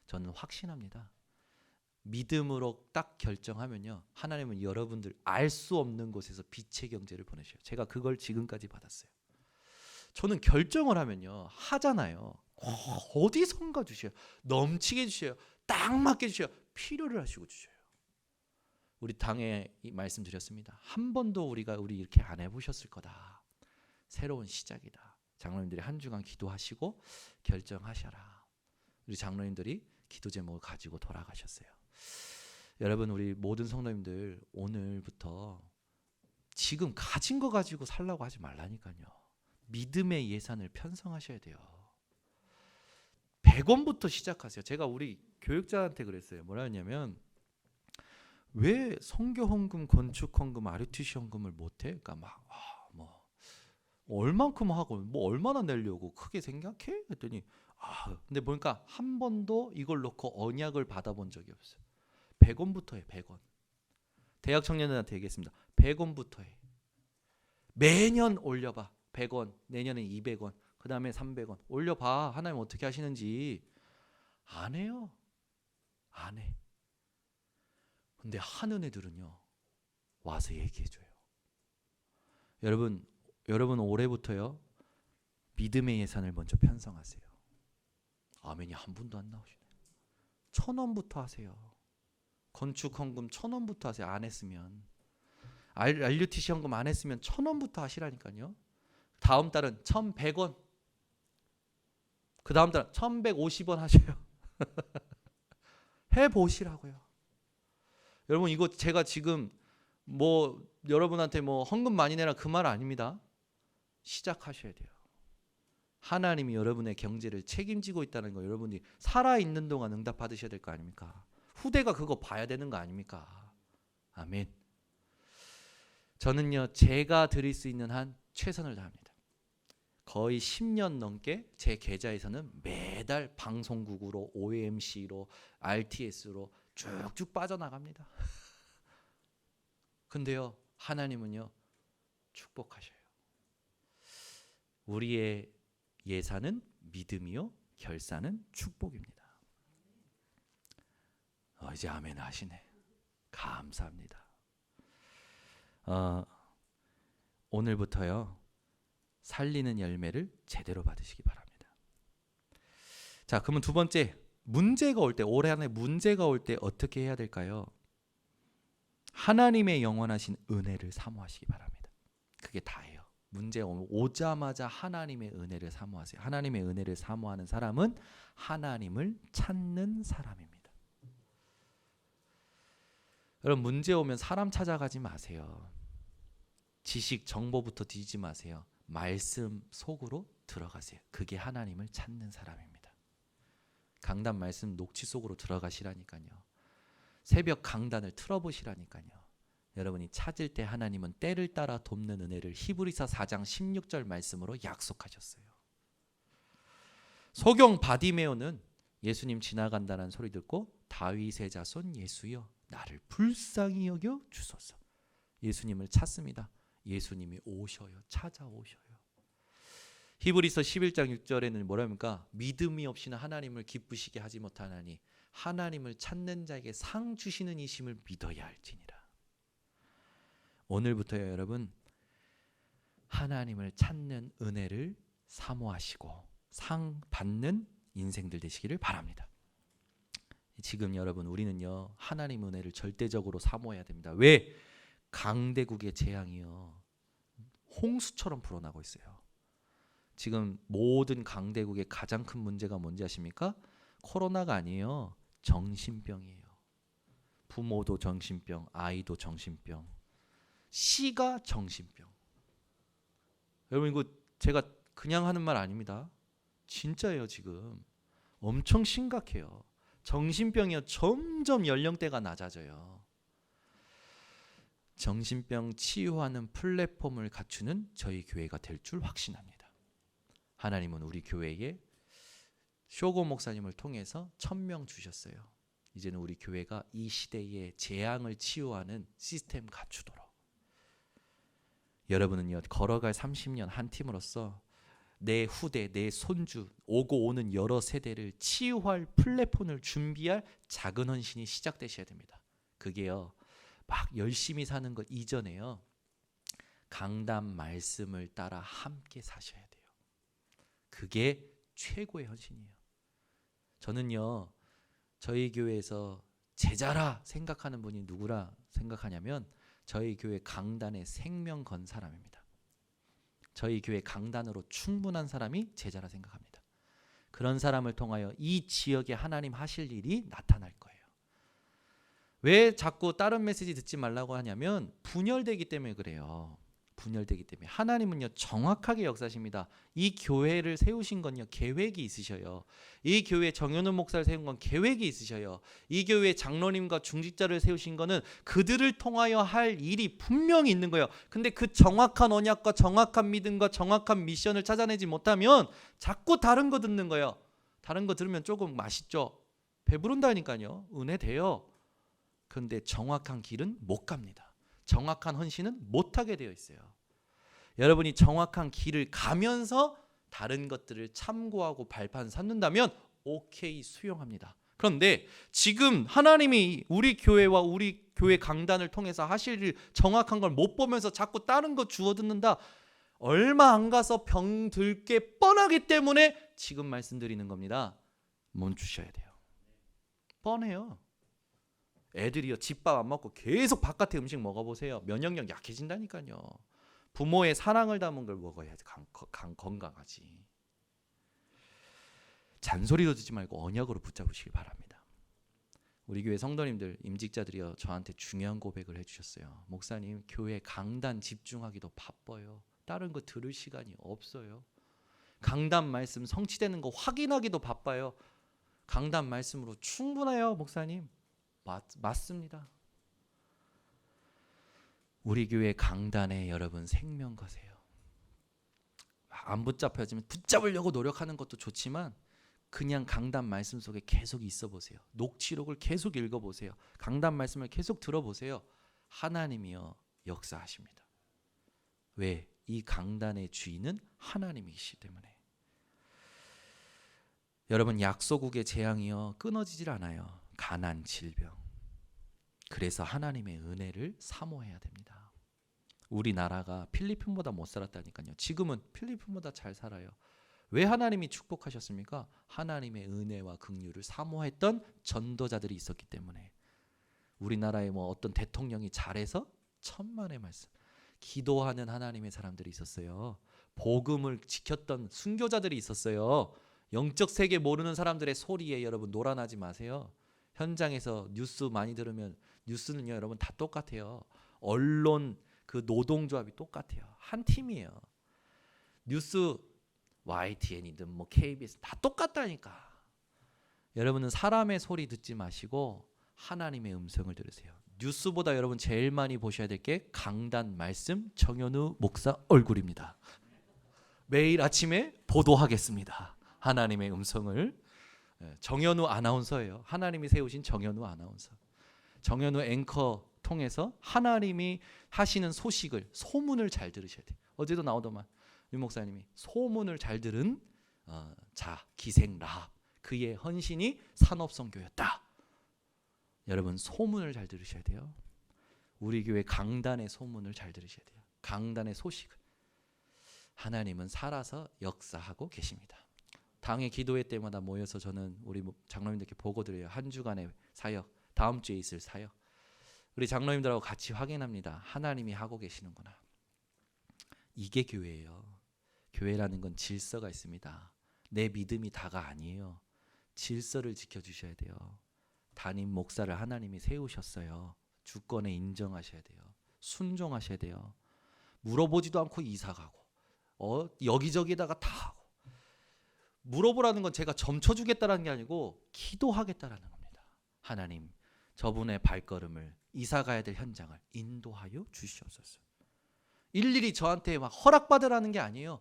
저는 확신합니다. 믿음으로 딱 결정하면요, 하나님은 여러분들 알 수 없는 곳에서 빛의 경제를 보내셔요. 제가 그걸 지금까지 받았어요. 저는 결정을 하면요, 하잖아요. 어디선가 주셔요. 넘치게 주셔요. 딱 맞게 주셔요. 필요를 하시고 주셔요. 우리 당에 말씀드렸습니다. 한 번도 우리 이렇게 안 해보셨을 거다. 새로운 시작이다. 장로님들이 한 주간 기도하시고 결정하셔라. 우리 장로님들이 기도 제목을 가지고 돌아가셨어요. 여러분, 우리 모든 성도님들 오늘부터 지금 가진 거 가지고 살라고 하지 말라니까요. 믿음의 예산을 편성하셔야 돼요. 100원부터 시작하세요. 제가 우리 교육자한테 그랬어요. 뭐라 했냐면, 왜 선교 헌금, 건축 헌금, RUTC 헌금을 못해? 그러니까 막 얼만큼 하고 뭐 얼마나 내려고 크게 생각해? 했더니 근데 보니까 한 번도 이걸 놓고 언약을 받아본 적이 없어요. 100원부터 해. 100원. 대학 청년들한테 얘기했습니다. 100원부터 해. 매년 올려봐. 100원. 내년에 200원. 그 다음에 300원. 올려봐. 하나님 어떻게 하시는지. 안 해요. 안 해. 근데 하는 애들은요, 와서 얘기해줘요. 여러분 올해부터요, 믿음의 예산을 먼저 편성하세요. 아멘이 한 분도 안 나오시네. 1,000원부터 하세요. 건축 헌금 1,000원부터 하세요. 안 했으면. RUTC 헌금 안 했으면 1,000원부터 하시라니까요. 다음 달은 1,100원. 그 다음 달은 1,150원 하셔요. 해보시라고요. 여러분, 이거 제가 지금 여러분한테 헌금 많이 내라 그 말 아닙니다. 시작하셔야 돼요. 하나님이 여러분의 경제를 책임지고 있다는 거 여러분이 살아있는 동안 응답 받으셔야 될 거 아닙니까? 후대가 그거 봐야 되는 거 아닙니까? 아멘. 저는요, 제가 드릴 수 있는 한 최선을 다합니다. 거의 10년 넘게 제 계좌에서는 매달 방송국으로, OMC로, RTS로 쭉쭉 빠져나갑니다. 근데요, 하나님은요, 축복하셔요. 우리의 예산은 믿음이요, 결산은 축복입니다. 이제 아멘 하시네. 감사합니다. 오늘부터요, 살리는 열매를 제대로 받으시기 바랍니다. 자, 그러면 두 번째, 문제가 올 때, 올해 안에 문제가 올 때 어떻게 해야 될까요? 하나님의 영원하신 은혜를 사모하시기 바랍니다. 그게 다예요. 문제 오자마자 하나님의 은혜를 사모하세요. 하나님의 은혜를 사모하는 사람은 하나님을 찾는 사람입니다. 여러분, 문제 오면 사람 찾아가지 마세요. 지식, 정보부터 뒤지지 마세요. 말씀 속으로 들어가세요. 그게 하나님을 찾는 사람입니다. 강단 말씀 녹취 속으로 들어가시라니까요. 새벽 강단을 틀어보시라니까요. 여러분이 찾을 때 하나님은 때를 따라 돕는 은혜를 히브리서 4장 16절 말씀으로 약속하셨어요. 소경 바디메오는 예수님 지나간다는 소리 듣고 다윗의 자손 예수여 나를 불쌍히 여겨 주소서. 예수님을 찾습니다. 예수님이 오셔요. 찾아오셔요. 히브리서 11장 6절에는 뭐랍니까? 믿음이 없이는 하나님을 기쁘시게 하지 못하나니 하나님을 찾는 자에게 상 주시는 이심을 믿어야 할지니라. 오늘부터요, 여러분, 하나님을 찾는 은혜를 사모하시고 상 받는 인생들 되시기를 바랍니다. 지금 여러분, 우리는요, 하나님 은혜를 절대적으로 사모해야 됩니다. 왜? 강대국의 재앙이요, 홍수처럼 불어나고 있어요. 지금 모든 강대국의 가장 큰 문제가 뭔지 아십니까? 코로나가 아니에요. 정신병이에요. 부모도 정신병, 아이도 정신병, 시가 정신병. 여러분, 이거 제가 그냥 하는 말 아닙니다. 진짜예요. 지금 엄청 심각해요. 정신병이요, 점점 연령대가 낮아져요. 정신병 치유하는 플랫폼을 갖추는 저희 교회가 될 줄 확신합니다. 하나님은 우리 교회에 쇼고 목사님을 통해서 1,000명 주셨어요. 이제는 우리 교회가 이 시대의 재앙을 치유하는 시스템 갖추도록, 여러분은요, 걸어갈 30년 한 팀으로서 내 후대, 내 손주, 오고 오는 여러 세대를 치유할 플랫폼을 준비할 작은 헌신이 시작되셔야 됩니다. 그게요, 막 열심히 사는 것 이전에요, 강단 말씀을 따라 함께 사셔야 돼요. 그게 최고의 헌신이에요. 저는요, 저희 교회에서 제자라 생각하는 분이 누구라 생각하냐면 저희 교회 강단에 생명 건 사람입니다. 저희 교회 강단으로 충분한 사람이 제자라 생각합니다. 그런 사람을 통하여 이 지역에 하나님 하실 일이 나타날 거예요. 왜 자꾸 다른 메시지 듣지 말라고 하냐면 분열되기 때문에 그래요. 분열되기 때문에. 하나님은요 정확하게 역사하십니다. 이 교회를 세우신 건요 계획이 있으셔요. 이 교회 정현우 목사를 세운 건 계획이 있으셔요. 이 교회 장로님과 중직자를 세우신 거는 그들을 통하여 할 일이 분명히 있는 거예요. 근데 그 정확한 언약과 정확한 믿음과 정확한 미션을 찾아내지 못하면 자꾸 다른 거 듣는 거예요. 다른 거 들으면 조금 맛있죠. 배부른다니까요. 은혜 돼요. 그런데 정확한 길은 못 갑니다. 정확한 헌신은 못하게 되어 있어요. 여러분이 정확한 길을 가면서 다른 것들을 참고하고 발판 삼는다면 오케이, 수용합니다. 그런데 지금 하나님이 우리 교회와 우리 교회 강단을 통해서 하실 일 정확한 걸 못 보면서 자꾸 다른 거 주워 듣는다. 얼마 안 가서 병들 게 뻔하기 때문에 지금 말씀드리는 겁니다. 멈추셔야 돼요. 뻔해요. 애들이요 집밥 안 먹고 계속 바깥에 음식 먹어보세요. 면역력 약해진다니까요. 부모의 사랑을 담은 걸 먹어야지 건강하지. 잔소리도 듣지 말고 언약으로 붙잡으시길 바랍니다. 우리 교회 성도님들, 임직자들이요 저한테 중요한 고백을 해주셨어요. 목사님, 교회 강단 집중하기도 바빠요. 다른 거 들을 시간이 없어요. 강단 말씀 성취되는 거 확인하기도 바빠요. 강단 말씀으로 충분해요, 목사님. 맞습니다. 우리 교회 강단에 여러분 생명 거세요. 안 붙잡혀지면 붙잡으려고 노력하는 것도 좋지만 그냥 강단 말씀 속에 계속 있어 보세요. 녹취록을 계속 읽어 보세요. 강단 말씀을 계속 들어보세요. 하나님이요 역사하십니다. 왜? 이 강단의 주인은 하나님이시기 때문에. 여러분, 약소국의 재앙이요 끊어지질 않아요. 가난, 질병. 그래서 하나님의 은혜를 사모해야 됩니다. 우리나라가 필리핀보다 못 살았다니까요. 지금은 필리핀보다 잘 살아요. 왜 하나님이 축복하셨습니까? 하나님의 은혜와 긍휼을 사모했던 전도자들이 있었기 때문에. 우리나라에 뭐 어떤 대통령이 잘해서 천만의 말씀. 기도하는 하나님의 사람들이 있었어요. 복음을 지켰던 순교자들이 있었어요. 영적 세계 모르는 사람들의 소리에 여러분 놀아나지 마세요. 현장에서 뉴스 많이 들으면 뉴스는요 여러분 다 똑같아요. 언론 그 노동조합이 똑같아요. 한 팀이에요. 뉴스 YTN이든 뭐 KBS 다 똑같다니까. 여러분은 사람의 소리 듣지 마시고 하나님의 음성을 들으세요. 뉴스보다 여러분 제일 많이 보셔야 될 게 강단 말씀 정현우 목사 얼굴입니다. 매일 아침에 보도하겠습니다. 하나님의 음성을. 정현우 아나운서예요. 하나님이 세우신 정현우 아나운서. 정현우 앵커 통해서 하나님이 하시는 소식을, 소문을 잘 들으셔야 돼요. 어제도 나오더만 유 목사님이 소문을 잘 들은 자 기생 라합, 그의 헌신이 산업선교였다. 여러분 소문을 잘 들으셔야 돼요. 우리 교회 강단의 소문을 잘 들으셔야 돼요. 강단의 소식을. 하나님은 살아서 역사하고 계십니다. 당의 기도회 때마다 모여서 저는 우리 장로님들께 보고 드려요. 한 주간의 사역, 다음 주에 있을 사역. 우리 장로님들하고 같이 확인합니다. 하나님이 하고 계시는구나. 이게 교회예요. 교회라는 건 질서가 있습니다. 내 믿음이 다가 아니에요. 질서를 지켜주셔야 돼요. 담임 목사를 하나님이 세우셨어요. 주권에 인정하셔야 돼요. 순종하셔야 돼요. 물어보지도 않고 이사가고 여기저기다가 다 하고. 물어보라는 건 제가 점쳐주겠다라는 게 아니고 기도하겠다라는 겁니다. 하나님, 저분의 발걸음을, 이사 가야 될 현장을 인도하여 주시옵소서. 일일이 저한테 막 허락받으라는 게 아니에요.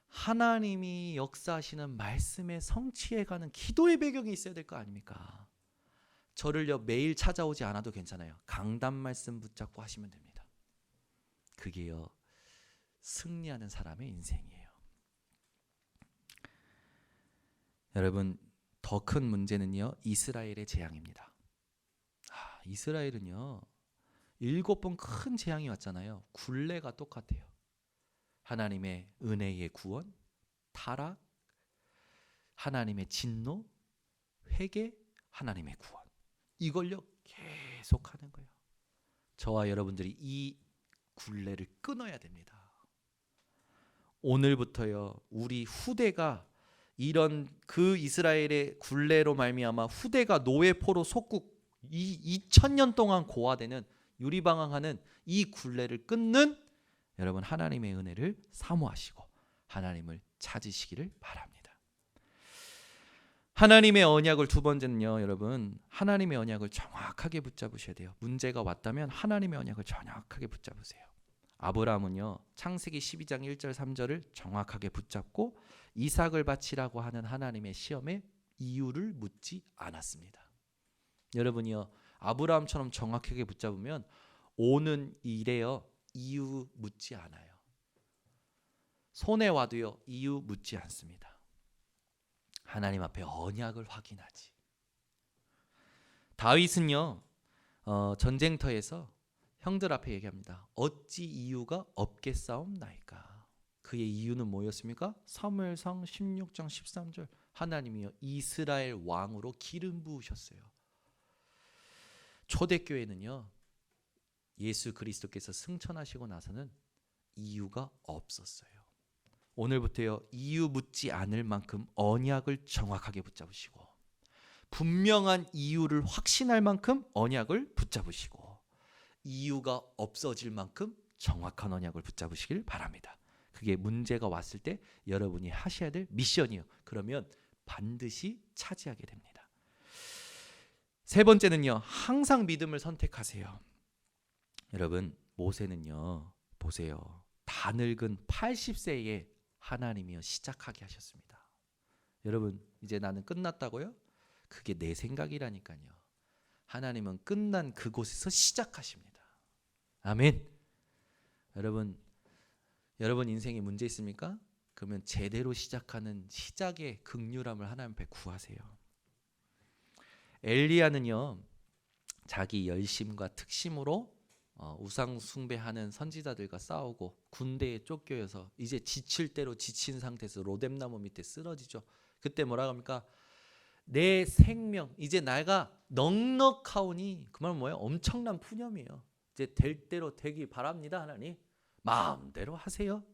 하나님이 역사하시는 말씀의 성취해가는 기도의 배경이 있어야 될 거 아닙니까? 저를요 매일 찾아오지 않아도 괜찮아요. 강단 말씀 붙잡고 하시면 됩니다. 그게요 승리하는 사람의 인생이에요. 여러분, 더 큰 문제는요, 이스라엘의 재앙입니다. 이스라엘은요, 7번 큰 재앙이 왔잖아요. 굴레가 똑같아요. 하나님의 은혜의 구원, 타락, 하나님의 진노, 회개, 하나님의 구원. 이걸요 계속 하는 거예요. 저와 여러분들이 이 굴레를 끊어야 됩니다. 오늘부터요, 우리 후대가 이런 그 이스라엘의 굴레로 말미암아 후대가 노예포로 속국 2000년 동안 고아되는 유리방황하는 이 굴레를 끊는 여러분 하나님의 은혜를 사모하시고 하나님을 찾으시기를 바랍니다. 하나님의 언약을 두 번째는요, 여러분 하나님의 언약을 정확하게 붙잡으셔야 돼요. 문제가 왔다면 하나님의 언약을 정확하게 붙잡으세요. 아브라함은요, 창세기 12장 1절 3절을 정확하게 붙잡고 이삭을 바치라고 하는 하나님의 시험에 이유를 묻지 않았습니다. 여러분이요, 아브라함처럼 정확하게 붙잡으면 오는 일에요 이유 묻지 않아요. 손에 와도요 이유 묻지 않습니다. 하나님 앞에 언약을 확인하지. 다윗은요, 전쟁터에서 형들 앞에 얘기합니다. 어찌 이유가 없겠사옵나이까. 그의 이유는 뭐였습니까? 사무엘상 16장 13절. 하나님이요 이스라엘 왕으로 기름 부으셨어요. 초대교회는요, 예수 그리스도께서 승천하시고 나서는 이유가 없었어요. 오늘부터요 이유 묻지 않을 만큼 언약을 정확하게 붙잡으시고 분명한 이유를 확신할 만큼 언약을 붙잡으시고 이유가 없어질 만큼 정확한 언약을 붙잡으시길 바랍니다. 그게 문제가 왔을 때 여러분이 하셔야 될 미션이요. 그러면 반드시 차지하게 됩니다. 세 번째는요, 항상 믿음을 선택하세요. 여러분, 모세는요, 보세요. 다 늙은 80세에 하나님이요 시작하게 하셨습니다. 여러분, 이제 나는 끝났다고요? 그게 내 생각이라니까요. 하나님은 끝난 그곳에서 시작하십니다. 아멘. 여러분 인생에 문제 있습니까? 그러면 제대로 시작하는 시작의 긍휼함을 하나님 앞에 구하세요. 엘리야는요, 자기 열심과 특심으로 우상 숭배하는 선지자들과 싸우고 군대에 쫓겨서 이제 지칠 대로 지친 상태에서 로뎀나무 밑에 쓰러지죠. 그때 뭐라고 합니까? 내 생명 이제 내가 넉넉하오니, 그 말은 뭐예요? 엄청난 푸념이에요. 이제 될 대로 되기 바랍니다. 하나님 마음대로 하세요.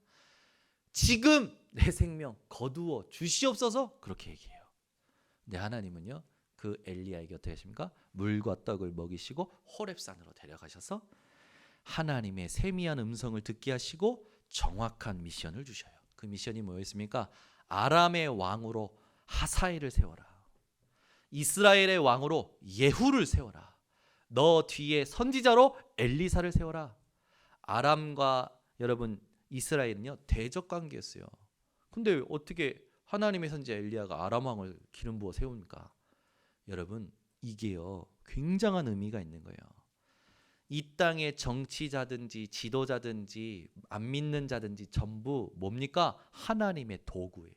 지금 내 생명 거두어 주시옵소서, 그렇게 얘기해요. 근데 하나님은요, 그 엘리야에게 어떻게 하십니까? 물과 떡을 먹이시고 호렙산으로 데려가셔서 하나님의 세미한 음성을 듣게 하시고 정확한 미션을 주셔요. 그 미션이 뭐였습니까? 아람의 왕으로 하사엘을 세워라. 이스라엘의 왕으로 예후를 세워라. 너 뒤에 선지자로 엘리사를 세워라. 아람과 여러분 이스라엘은요 대적 관계였어요. 근데 어떻게 하나님의 선지자 엘리야가 아람 왕을 기름 부어 세웁니까? 여러분, 이게요 굉장한 의미가 있는 거예요. 이 땅의 정치자든지 지도자든지 안 믿는 자든지 전부 뭡니까? 하나님의 도구예요.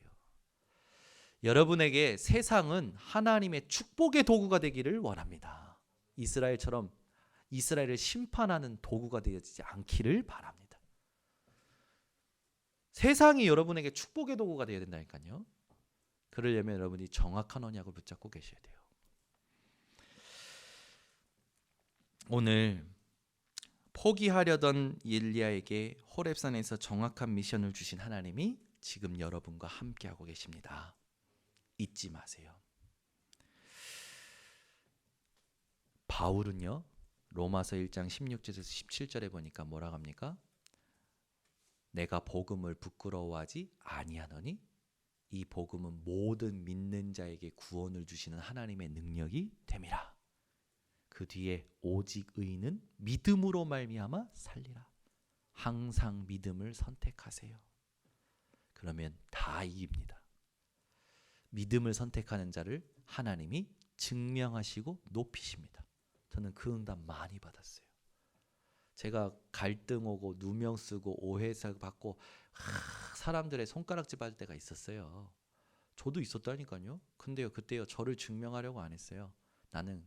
여러분에게 세상은 하나님의 축복의 도구가 되기를 원합니다. 이스라엘처럼 이스라엘을 심판하는 도구가 되지 않기를 바랍니다. 세상이 여러분에게 축복의 도구가 되어야 된다니까요. 그러려면 여러분이 정확한 언약을 붙잡고 계셔야 돼요. 오늘 포기하려던 엘리야에게 호렙산에서 정확한 미션을 주신 하나님이 지금 여러분과 함께하고 계십니다. 잊지 마세요. 바울은요, 로마서 1장 16절에서 17절에 보니까 뭐라고 합니까? 내가 복음을 부끄러워하지 아니하노니 이 복음은 모든 믿는 자에게 구원을 주시는 하나님의 능력이 됨이라. 그 뒤에 오직 의인은 믿음으로 말미암아 살리라. 항상 믿음을 선택하세요. 그러면 다 이깁니다. 믿음을 선택하는 자를 하나님이 증명하시고 높이십니다. 저는 그 응답 많이 받았어요. 제가 갈등 오고 누명 쓰고 오해 받고 사람들의 손가락질 받을 때가 있었어요. 저도 있었다니까요. 근데요, 그때요, 저를 증명하려고 안 했어요. 나는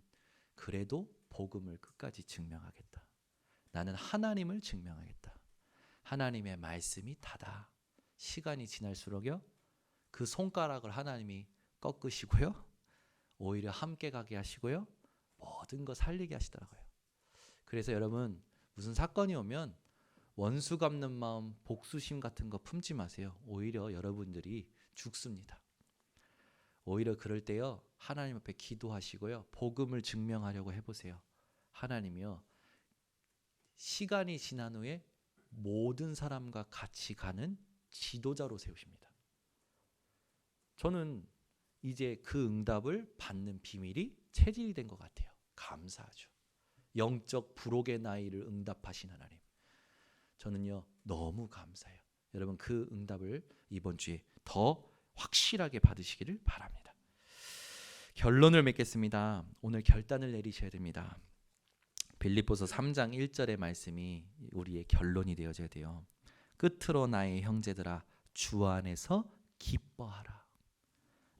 그래도 복음을 끝까지 증명하겠다. 나는 하나님을 증명하겠다. 하나님의 말씀이 다다. 시간이 지날수록요, 그 손가락을 하나님이 꺾으시고요, 오히려 함께 가게 하시고요, 모든 거 살리게 하시더라고요. 그래서 여러분, 무슨 사건이 오면 원수 갚는 마음, 복수심 같은 거 품지 마세요. 오히려 여러분들이 죽습니다. 오히려 그럴 때요, 하나님 앞에 기도하시고요, 복음을 증명하려고 해보세요. 하나님이요, 시간이 지난 후에 모든 사람과 같이 가는 지도자로 세우십니다. 저는 이제 그 응답을 받는 비밀이 체질이 된 것 같아요. 감사하죠. 영적 부록의 나이를 응답하신 하나님, 저는요 너무 감사해요. 여러분, 그 응답을 이번 주에 더 확실하게 받으시기를 바랍니다. 결론을 맺겠습니다. 오늘 결단을 내리셔야 됩니다. 빌립보서 3장 1절의 말씀이 우리의 결론이 되어져야 돼요. 끝으로 나의 형제들아, 주 안에서 기뻐하라.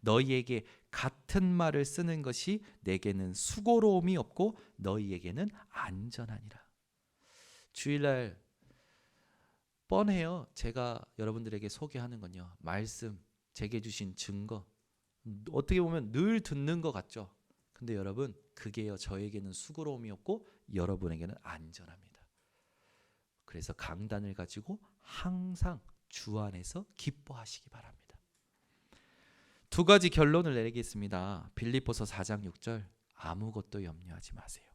너희에게 같은 말을 쓰는 것이 내게는 수고로움이 없고 너희에게는 안전하니라. 주일날 뻔해요. 제가 여러분들에게 소개하는 건요, 말씀, 제게 주신 증거, 어떻게 보면 늘 듣는 것 같죠. 근데 여러분, 그게요, 저에게는 수고로움이 없고 여러분에게는 안전합니다. 그래서 강단을 가지고 항상 주 안에서 기뻐하시기 바랍니다. 두 가지 결론을 내리겠습니다. 빌립보서 4장 6절, 아무것도 염려하지 마세요.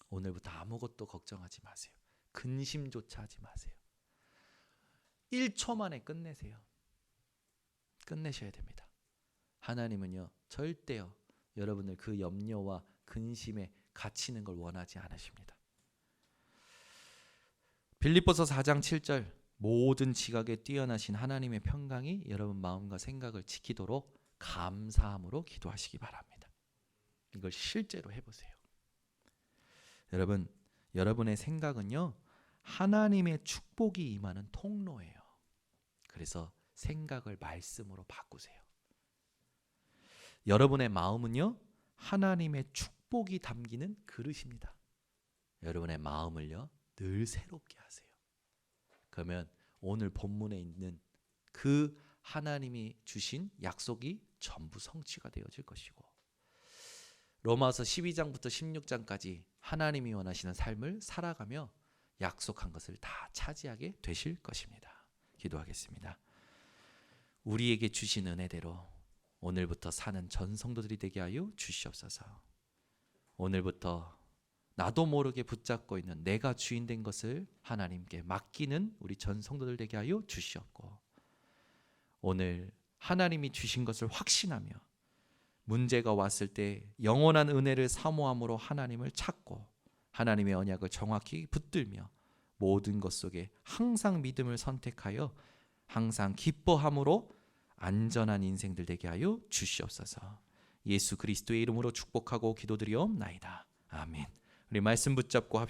오늘부터 아무것도 걱정하지 마세요. 근심조차 하지 마세요. 1초 만에 끝내세요. 끝내셔야 됩니다. 하나님은요, 절대요, 여러분을 그 염려와 근심에 갇히는 걸 원하지 않으십니다. 빌립보서 4장 7절, 모든 지각에 뛰어나신 하나님의 평강이 여러분 마음과 생각을 지키도록 감사함으로 기도하시기 바랍니다. 이걸 실제로 해보세요. 여러분, 여러분의 생각은요, 하나님의 축복이 임하는 통로예요. 그래서 생각을 말씀으로 바꾸세요. 여러분의 마음은요, 하나님의 축복이 담기는 그릇입니다. 여러분의 마음을요, 늘 새롭게 하세요. 그러면 오늘 본문에 있는 그 하나님이 주신 약속이 전부 성취가 되어질 것이고, 로마서 12장부터 16장까지 하나님이 원하시는 삶을 살아가며 약속한 것을 다 차지하게 되실 것입니다. 기도하겠습니다. 우리에게 주신 은혜대로 오늘부터 사는 전 성도들이 되게 하여 주시옵소서. 오늘부터 나도 모르게 붙잡고 있는 내가 주인 된 것을 하나님께 맡기는 우리 전 성도들 되게 하여 주시옵고, 오늘 하나님이 주신 것을 확신하며 문제가 왔을 때 영원한 은혜를 사모함으로 하나님을 찾고 하나님의 언약을 정확히 붙들며 모든 것 속에 항상 믿음을 선택하여 항상 기뻐함으로 안전한 인생들 되게 하여 주시옵소서. 예수 그리스도의 이름으로 축복하고 기도드리옵나이다. 아멘. 우리 말씀 붙잡고